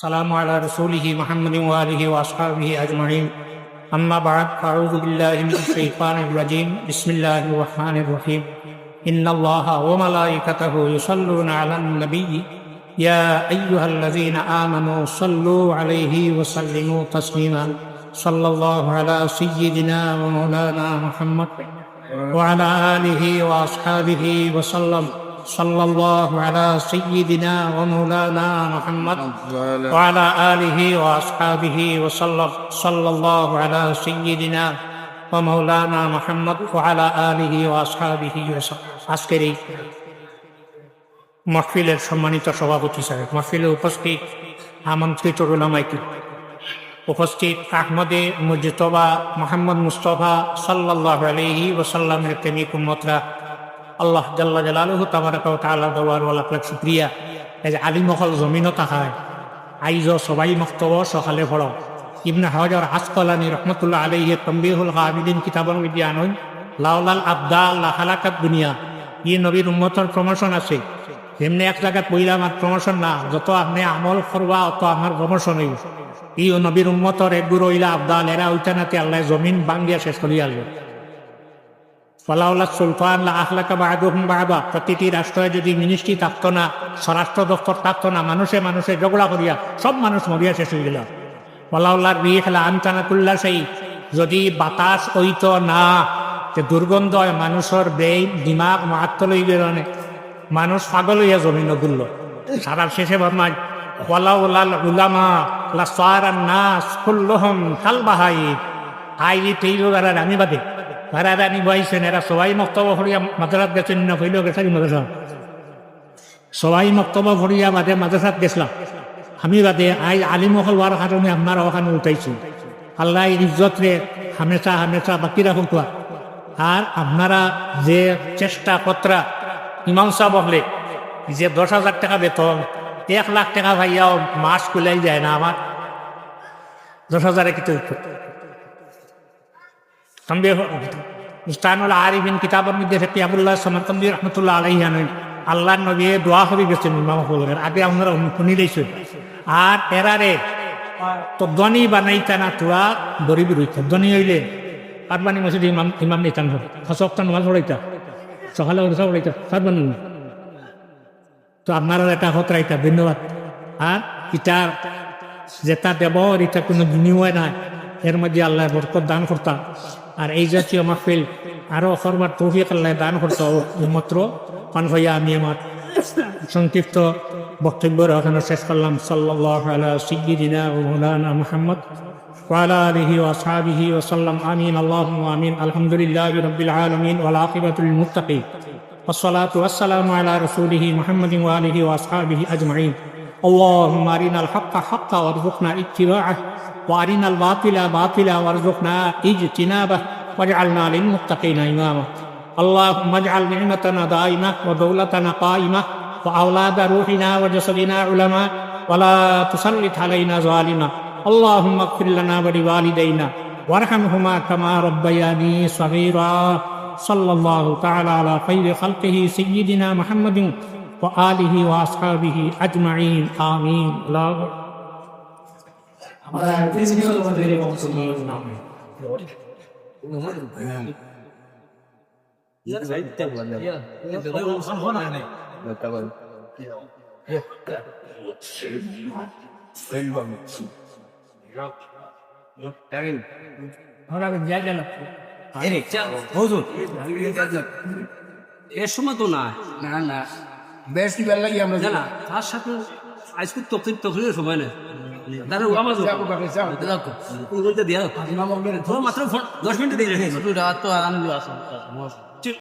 السلام على رسوله محمد وآله وأصحابه أجمعين أما بعد فأعوذ بالله من الشيطان الرجيم بسم الله الرحمن الرحيم إن الله وملائكته يصلون على النبي يا أيها الذين آمنوا صلوا عليه وسلموا تسليما صلى الله على سيدنا ومولانا محمد وعلى آله وأصحابه وسلم صلى الله على سيدنا ومولانا محمد وعلى آله وأصحابه وسلم صلى الله على سيدنا ومولانا محمد وعلى آله وأصحابه وسلم আজকের এই মাহফিলের সম্মানিত সভাপতি সাহেব, মাহফিলে উপস্থিত আমন্ত্রিত উলামায়ে উপস্থিত আহমদে মুজতবা মোহাম্মদ মুস্তফা সাল্লাল্লাহু আলাইহি ওয়াসাল্লামের প্রেমিক উম্মতরা, আল্লাহ জাল্লা জালালুহু তাবারাকা ওয়া তাআলা দরবার ওয়া লাখ লাখ শুকরিয়া। এই যে আলিম মহল জমিনও তাকায় আইজ সবাই মক্তব সকালে পড়ো ইবনে হাজার আসকালানি রহমতুল্লাহ আলাইহি তানবীহুল গাবিলিন কিতাবুল বিয়ান লাউলাল আবদাল লা হালাকাত দুনিয়া। ই নবীর উম্মতের প্রমোশন আছে, এমনি এক জায়গায় পইলা আমার প্রমোশন না, যত আপনি আমল করবা অত আমার প্রমোশন হইব। ই নবীর উম্মতর এক গুরু ইলা আবদাল, এরা ওইটা নাতে আল্লাহ জমিন বাঙ্গিয়া শেষ করিয়া আসবে। সুলতান আখলাকা বাদুহুম বাদা, প্রতিটি রাষ্ট্রে যদি মিনিস্ট্রি থাকতো না, স্বরাষ্ট্র দপ্তর থাকতো না, মানুষে মানুষে ঝগড়া করিয়া সব মানুষ মরিয়া শেষ হয়ে গেল। ওয়ালাউল্লাহ রিহলা আনতানাকুল্লা, সেই যদি বাতাস হইত না, যে দুর্গন্ধ হয় মানুষের ব্রেইন দিমাগ মাহাত্ম লই বেরোনে, মানুষ পাগল হইয়া জমিন গুলল। সারা শেষে ভাবনায় ওয়ালাউলাল উলামা লা সারান নাস কুল্লুহুম কাল বাহাইম। আইলি তেইলো যারা রানী বাদে ভাড়া রানী বইছেন, এরা সবাই মক্তব্য ভরিয়া মাদ্রাসাত গেছেন না, হইল গেছে মাদ্রাসা সবাই মক্তব্য ভরিয়া বাদে মাদ্রাসাত গেছিলাম আমি বাদে। আই আলিম হওয়ার কারণে আপনারা ওখানে উঠাইছি। আল্লাহ ইজ্জত রে হামেশা হামেশা বাকি রাখুন। আর আপনারা যে চেষ্টা কতরা ইমাম সাহেব হলে যে 10,000 টাকা বেতন, 1 লাখ টাকা ভাইয়াও মাস কুলাই যায় না, আমার 10,000 কিছু ইস্তানুল আরিফিন কিতাবের মধ্যে আবুল্লাহ সামারকান্দি রহমতুল্লাহ আলাইহি আনেন আল্লাহ নবী দোয়া করে গেছেন ইমাম হলের আগে, আপনারা শুনি দিয়েছেন। আর এরারে তো ধনী বানাইতা না, তোরা গরিব রইতা। ধনী হইলে কারবানি মসজিদ ইমাম ইমাম নিতান হসপ্তাহ নামাজ পড়াইতা, সকালে ওরসা পড়াইতা কারবানি। তো আপনারা এটা হতরাইতা, ধন্যবাদ। আর ইটার যেটা দেব এটা কোনো বিনিময় নাই, এর মধ্যে আল্লাহ বরকত দান করতাম। আর এই জাতীয় মাহফিল আরো করবার তৌফিক আল্লাহ দান করতো। মাত্র পান ভাইয়া আমি আমার সংক্ষিপ্ত বক্তব্য ওখানে শেষ করলাম। সাল্লাল্লাহু আলা সাইয়্যিদিনা ওয়া মাওলানা মুহাম্মদ ওয়া আলা আলিহি ওয়া আসহাবিহি ওয়া সাল্লাম। আমিন আল্লাহুম্মা আমিন। আলহামদুলিল্লাহি রাব্বিল আলামিন ওয়াল আকিবাতু লিল মুত্তাকিন ওয়াসসালাতু ওয়াসসালামু আলা রাসূলিহি মুহাম্মাদিন ওয়া আলিহি ওয়া আসহাবিহি আজমাইন। আল্লাহুম্মা আরিনাল হাক্কা হাক্কা ওয়ারযুকনা ইত্তিবাআহু وارنا الباطل باطلا وارزقنا اجتنابه واجعلنا للمتقين اماما. اللهم اجعل نعمتنا دائمه ودولتنا قائمه واولاد روحنا وجسدنا علماء ولا تسلط علينا ظالما. اللهم اغفر لنا ولوالدينا وارحمهما كما ربياني صغيرا. صلى الله تعالى على خير خلقه سيدنا محمد وآله واصحابه اجمعين آمين. আমরা প্রিন্সিপাল মধ্যে বক্তব্য নাম এর সময় তো না না না বেশ কি ভালো লাগে আমরা জানা তার সাথে আজকে তকলিফের সময় নেই। দাঁড়া আমার দিয়া মাত্র 10 মিনিট দিয়ে রেখে তো আরাম